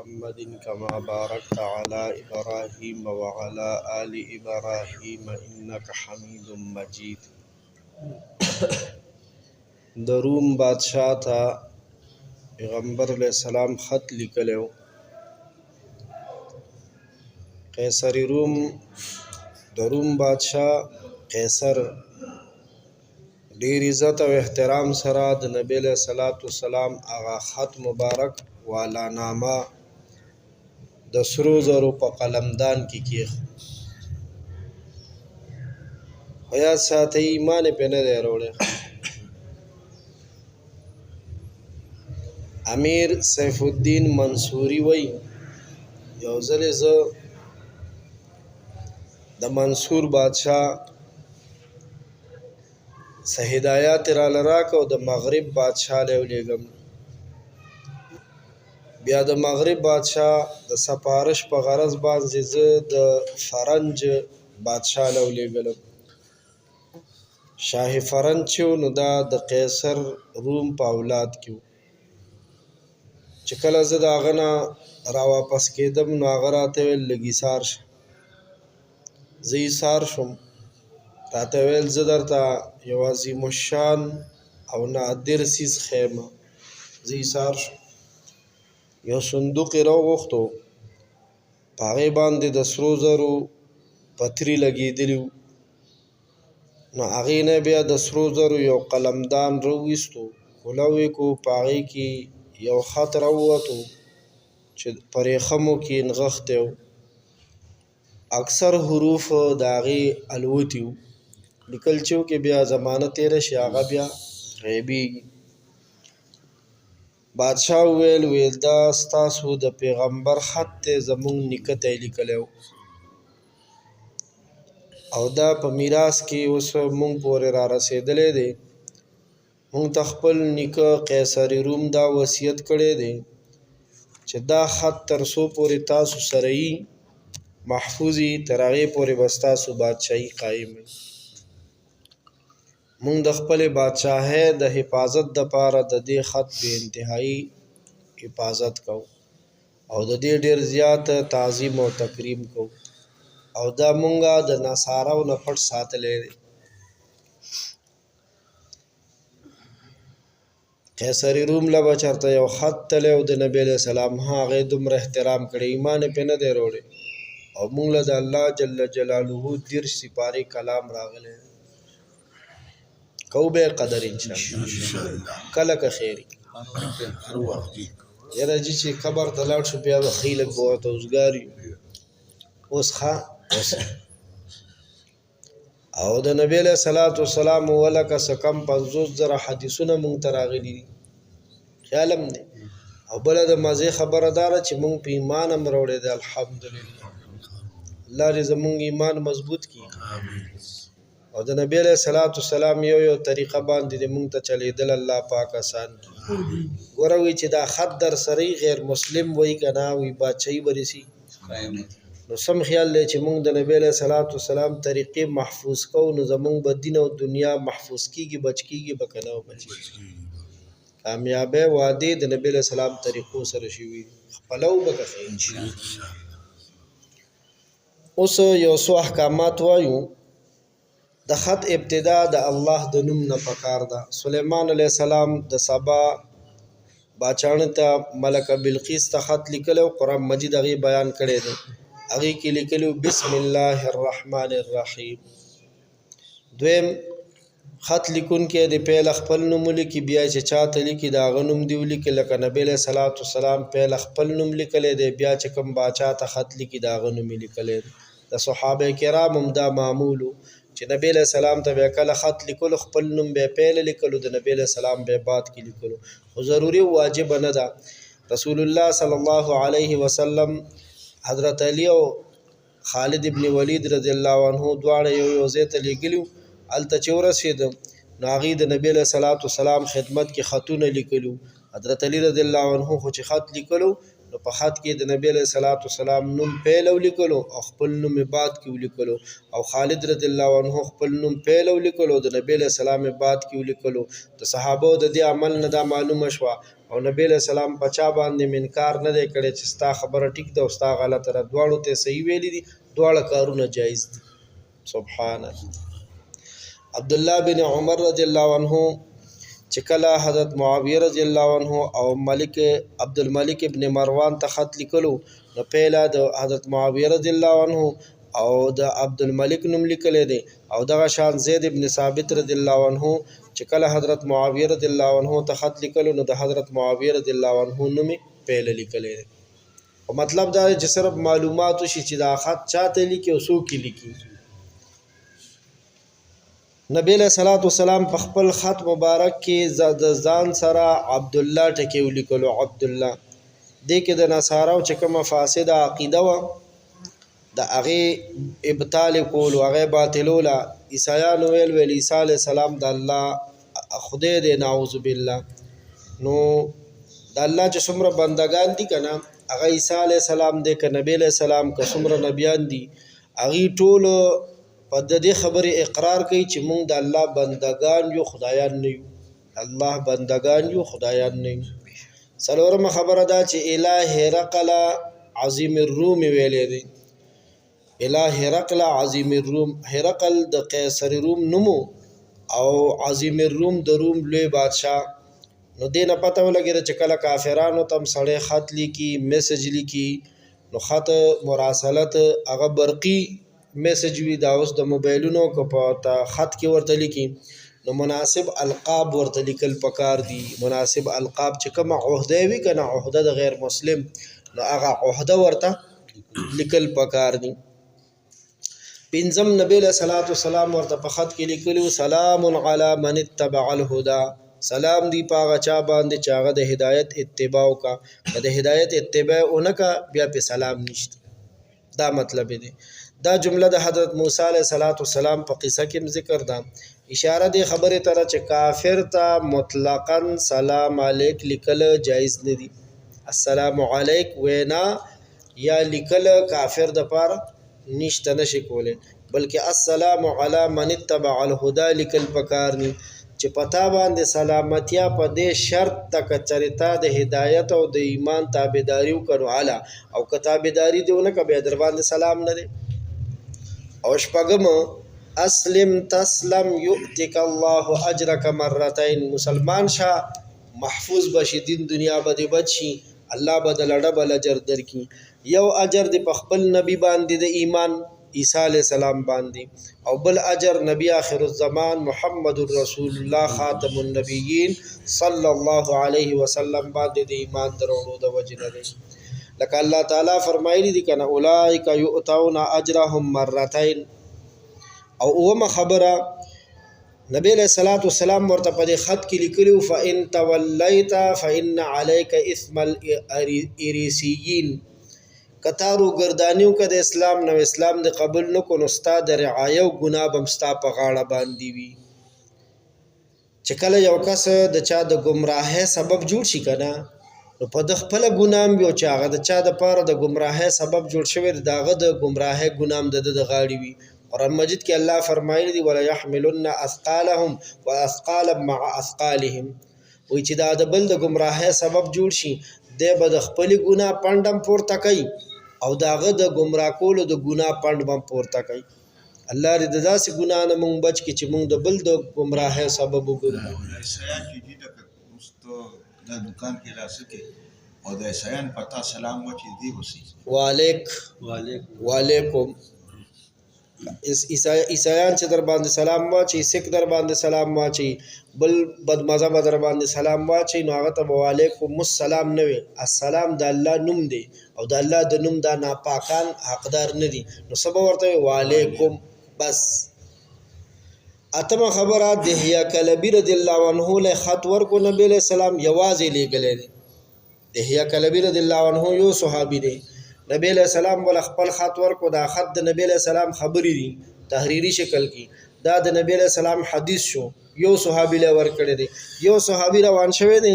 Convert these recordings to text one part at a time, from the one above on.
محمد كما باركت على إبراهيم وعلى آل إبراهيم إنك حميد مجيد. د روم بادشاہ ته پیغمبر علیہ السلام خط لیکلو. قیصر روم د روم بادشاہ قیصر ډیر عزت او احترام سره د نبی علیہ الصلوۃ والسلام هغه خط مبارک والا نامه د سرو زرو په قلمدان کې کیښ. خو یا ساته ایمان په نه دی وروړی. امیر سیف الدین منصوری وی یو ځل زه د منصور بادشاہ سه هدایات را لراک او د مغرب بادشاہ له ولېږم. بیا د مغرب بادشاہ د سپارش په غرض باندې زه د فرنج بادشاہ له ولېږلم. شاه فرنج چې نو دا د قیصر روم په اولاد کې و. چې کله زه د هغه نه را واپس کېدم نو هغه راته ویل لږ ایثار شه. زه ایثار شوم. راته ویل زه درته یو عظیم الشان او نادر څیز ښیم. زه ایثار شوم. یو صندوق یې راوغوښتو، په هغې باندې د سرو زرو پتري لګېدلي وو. نو هغې نه بیا د سرو زرو یو قلمدان راوویستو، کولو یې کو، په هغې کې یو خط راووتو چې په ریخمو کې نغښتی و. اکثر حروف د هغې الوتي وو. لیکل چې وکړې بیا زمانه تېره شي هغه بیا غیبېږي. بادشاه وویل دا ستاسو د پیغمبر خط دی، زموږ نیکه ته یې لیکلی و او دا په میراث کې اوس موږ پورې را رسېدلی دی. موږ ته خپل نیکه قیصر روم دا وصیت کړی دی چې دا خط تر څو پورې تاسو سره یي محفوظ یي، تر هغې پورې به ستاسو بادشاهي قایم وي. موږ د خپلې بادشاهۍ د حفاظت دپاره د دې خط بې انتهایي حفاظت کوو او د دې ډېر زیات تعظیم او تکریم کوو او دا مونږه د نصاراو نه پټ ساتلی دی. قیصر روم له به چېرته یو خط تلی او د نبي علیه السلام هغې دومره احترام کړی، ایمان یې پرې نه دی وروړی او مونږ له د الله جل جلاله 30 سپارې کلام راغلی دی. کو به قدر انشاءالله کله که خیری یاره جی چې قبر ته لاړ شو بیا به ښې لږ به ورته اوزګار یو. اوس ښه او د نبي علیه الصلاة والسلام ولکه څه کم 50,000 حدیثونه مونږ ته راغلي دي. خیال هم دی. او بله د مزې خبره دا ده چې مونږ په ایمان هم راوړی دی. الحمدلله الله دې زمونږ ایمان مضبوط کړي او د نبی علیه الصلاة والسلام یو طریقه باندې د مونږ ته چلیدل الله پاک آسان کړي. ګوره وایي چې دا خط در سره غیر مسلم وایي که نه وایي بادشاهي به رسي. نو سم خیال دی چې مونږ د نبی علیه الصلاة والسلام طریقې محفوظ کوو نو زمونږ به دین او دنیا محفوظ کېږي، بچ کېږي به که نه بچېږي. کامیابۍ وعدې د نبی علیه السلام طریقو سره شوي خپلو به که ښه انشاءالله. اوس یو څو احکامات وایو. د خط ابتدا د الله د نوم نه پکار ده. سلیمان علیه السلام د سبا باچاڼې ته ملکه بلقیس ته خط لیکلی او قرآن مجید هغې بیان کړی دی. هغې کې لیکلي بسم الله الرحمن الرحیم. دویم خط لیکونکی د پیل خپل نوم ولیکي، بیا چې چا ته لیکي د هغه نوم دې ولیکي. لکه نبی علیه الصلاة والسلام پیل خپل نوم لیکلی دی، بیا چې کوم باچا ته خط لیکي د هغه نوم یې لیکلی دی. د صحابه کرام هم دا معمول و چې نبی علیه السلام ته بیا کله خط لیکلو خپل نوم بیا پیل لیکلو، د نبی علیه السلام بیا بعد کې لیکلو. خو ضروري واجب نه ده. رسول الله صلی الله علیه وسلم حضرت علی او خالد ابن ولید رضی الله عنه دواړه یو ځای ته لیږلي وو. هلته چې ورسېدم نو هغې د نبي علیه صلات وسلام خدمت کې خطونه لیکلي وو. حضرت علی رضی الله عنه خو چې خط لیکلو نو په خط کې د نبی علیه الصلاۃ والسلام نوم پیل ولیکلو او خپل نوم بعد کې ولیکلو او خالد رضی الله عنه خپل نوم پیل ولیکلو د نبی علیه السلام بعد کې ولیکلو د صحابه د دې عمل نه دا معلومه شوه او نبی علیه السلام په چا باندې منکار نه دی کړی چې ستا خبره ټیک ده او ستا غلطه ده دواړو ته صحیح ویلي دي دواړه کارونه جایز دي سبحان الله عبدالله بن عمر رضی الله عنه چې کله حضرت معاویه رضی الله عنه او ملک عبدالملک ابن مروان ته خط لیکلو نو پیله د حضرت معاویه رضی الله عنه او د عبدالملک نوم لیکلی دی او دغه شان زید ابن ثابت رضی الله عنه چې کله حضرت معاویه رضی الله عنه ته خط لیکلو نو د حضرت معاویه رضی الله عنه نوم پیله لیکلی دی او مطلب دا چې صرف معلومات شي چې دا خط چاته لیکي او څوک لیکي نبی علیہ الصلوۃ والسلام په خپل خط مبارک کې د ځان سره عبد الله ټکی ولیکلو عبد الله دې کې د نصاراو چې کومه فاسده عقیده و د هغه ابطال کول او هغه باطلوله عیسایانو ویل عیسی علیہ السلام د الله خدای دی نعوذ بالله نو د الله چې څومره بندگان دي کنه هغه عیسی علیہ السلام دی که نبی علیہ السلام که څومره نبیان دي هغه ټول په دې خبرې اقرار کوي چې موږ د الله بندگان یو خدایان نه یو الله بندگان یو خدایان نه یو څلورمه خبره دا چې الہ هرقل عظیم الروم ویلې دی الہ هرقل عظیم الروم هرقل د قیصر روم نومو او عظیم الروم د روم لوی بادشاه نو دې نه پته ولګېده چې کله کافرانو تم سړی خط لیکي میسج لیکي نو خط مراسلت هغه برقي میسج وی دا اوس د موبایلونو که په خط کې ورته لیکي نو مناسب القاب ورته لیکل پکار دي مناسب القاب چې کومه عہده وي که نه عہده د غیر مسلم نو هغه عہده ورته لیکل پکار دي پنځم نبی علیہ الصلوۃ والسلام ورته په خط کې لیکلو سلام علی من اتبع الهدى سلام دی پاغه چا باندې چې هغه د هدایت اتباع کا د هدایت اتباع اونکا بیا په سلام نشته دا مطلب دی دا جمله د حضرت موسی علیہ السلام په قصه کې ذکر ده اشاره دی خبره تر چې کافر ته مطلقاً سلام علیک لیکل جایز نه دي السلام علیک وینا یا لیکل کافر د پاره نشته نشي کوله بلکې السلام علی من اتبع الهدى لیکل پکار ني چې پتا باندې سلامتیا په دې شرط تک چریتا د هدایت او د ایمان تابعداري وکړو اعلی او کتابداري دیونه کبه در باندې سلام نه دي او شپږم اسلم تسلم یؤتک الله اجرک مرتين مسلمان شه محفوظ بشي دین دنیا باندې بچي الله بدل ډبل اجر درکي یو اجر د خپل نبی باندې د ایمان عیسی علیہ السلام باندې او بل اجر نبی آخر الزمان محمد رسول الله خاتم النبیین صلی الله علیه وسلم باندې د ایمان درولو د وجنه دی لکه الله تعالی فرمایلی دي کنه اولئک یؤتون اجرهم مرتين او اومه خبره نبی علیہ الصلوۃ والسلام ورته په خط کې لیکلو فإن تولیت فإن عليك اثم الاريسيين کتارو ګردانیو که د اسلام نو اسلام د قبول نکو نو ستا د رعایه او ګناه به ستا په غاړه باندې وي چې کله یو کس د چا د ګمراهۍ سبب جوړ شي کنه نو په د خپل ګنام یو چې هغه د چا د پاره د ګمراهۍ سبب جوړ شوی داغه د ګمراهۍ ګنام د غاړي وي قرآن مجید کې الله فرمایلی دی ولا يحملن اثقالهم واثقالا مع اثقالهم وی چې دا د بل د ګمراهۍ سبب جوړ شي د به د خپل ګناه پندم پورته کوي او داغه د ګمراه کولو د ګناه پند بم پورته کوي الله دې داسې ګناه نه مونږ بچ کی چې مونږ د بل د ګمراهۍ سبب وګرځو دا دکان کې راسته او د عیسایان پتا سلام وچی دی وسی وعلیکم عیسایان چې در باندې سلام واچي سکھ در باندې سلام واچي بل بدمزه در باندې سلام واچي نو هغه ته وعلیکم السلام نه وي السلام د الله نوم دی او د الله د نوم دا ناپاکان حقدار نه دي نو سبا ورته وعلیکم بس اتمه خبره دحیه کلبی رضی الله عنه له خط ورکو نبی علیہ السلام یوازې لګلې دحیه کلبی رضی الله عنه یو صحابي دی نبی علیہ السلام ول خپل خط ورکو دا خط د نبی علیہ السلام خبرې دي تحریری شکل کې دا د نبی علیہ السلام حدیث شو یو صحابي له ور کړی دی یو صحابي روان شوی دی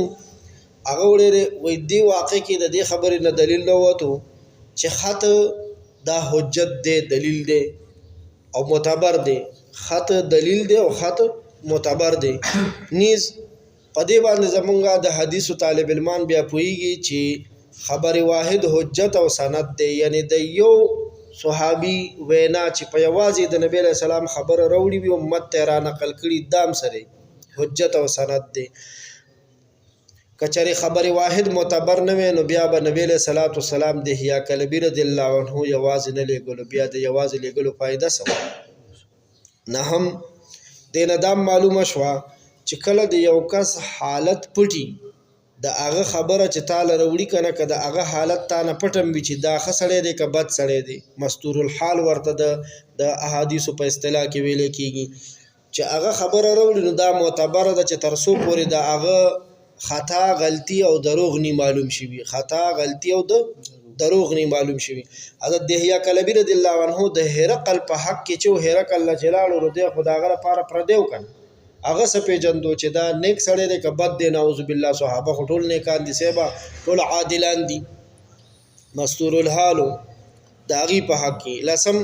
هغه وړي دی واقع کې د دې خبرې نه دلیل نه وته چې خط دا حجت دی دلیل دی او معتبر دی خط دلیل دی او خط معتبر دی نیز په دې باندې زمونږه د حدیث طالب علمان بیا پوهیږي چې خبر واحد حجت او سند دی یعنی د یو صحابي وینا چې په یوازې د نبی له سلام خبره راوړي وي امت ته را نقل کړي دام سره حجت او سند دی کچری خبر واحد معتبر نه وي نو بیا به نبی له صلوات والسلام د حیا کلبی رضی الله عنه یوازې نه لګلو بیا د یوازې لګلو فائدہ سم نه هم دینه دام معلومه شوه چې کله د یو کس حالت پټي د هغه خبره چې تعالی وروړي کنه که د هغه حالت تا نه پټم وي چې دا ښه سړی دی که بد سړی دی مستور الحال ورته د احادیثو په اصطلاح کې ویلی کېږي چې هغه خبره راوړي نو دا معتبره ده چې تر څو پورې د هغه خطا غلطي او دروغ نی معلوم شوي خطا غلطي او دروغ نی معلوم شوي حضرت دحیه کلبی رضی الله عنه د هرقل په حق کې چې هرقل جلاله رضی خو د هغه لپاره پردیو کنه هغه څه پیژندو چې دا نیک سړی دی که بد دی نعوذ بالله صحابه خو ټول نیکان دي صحابه ټول عادلان دي مستور الحالو د هغې په حق کې لسم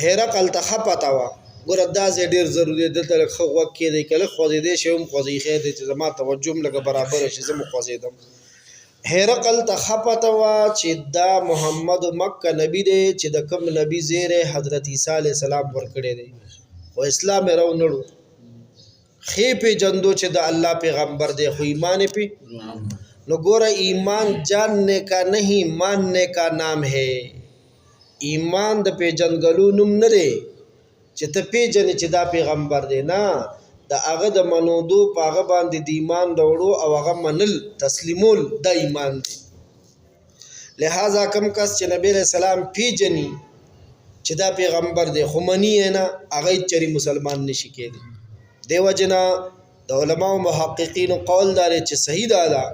هرقل ته ښه پته وه ګوره دا ځای ډېر ضروري دی دلته لږ ښه غوږ کېدی که لږ خوځېدی شی هم خوځوي خیر دی چې زما توجه هم لږه برابره شي زه م خوځېدم هرقل ته ښه پته وه چې دا محمد مکه نبي دی چې د کوم نبي زیری حضرت عیسی علیه السلام ورکړی دی خو اسلام یې راونړو خې پیجندو چې د الله پیغمبر دی خو ایمان پی نو ګوره ایمان جاننے کا نہیں ماننے کا نام ہے ایمان د پیجنګلو نوم نه دی چې ته پیژنې چې دا پیغمبر دی نه د هغه د منودو په هغه باندې د ایمان راوړو او هغه منل تسلیمول د ایمان دی لہذا کم کس چې نبی علیہ السلام پیژني چې دا پیغمبر دی خو منی یې نه هغه چری مسلمان نشي کېدی دیو جنا د علماء محققین قول دار چې صحیح ده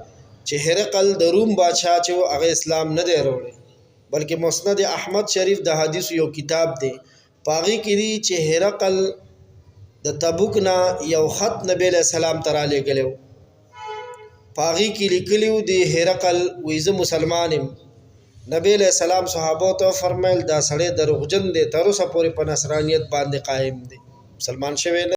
چې هرقل د روم بادشاہ چې هغه اسلام نه دی وروړي بلکې مسند احمد شریف د حدیث یو کتاب دی پاغي کې دی چې هرقل د تبوک نه یو خط نبی له سلام تر علی غلو پاغي کې لیکلیو دی هرقل وېزه مسلمانم نبی له سلام صحابه ته فرمایل دا سړی دروغجن دی تر اوسه پورې په نصرانیت باندې قائم دی مسلمان شوی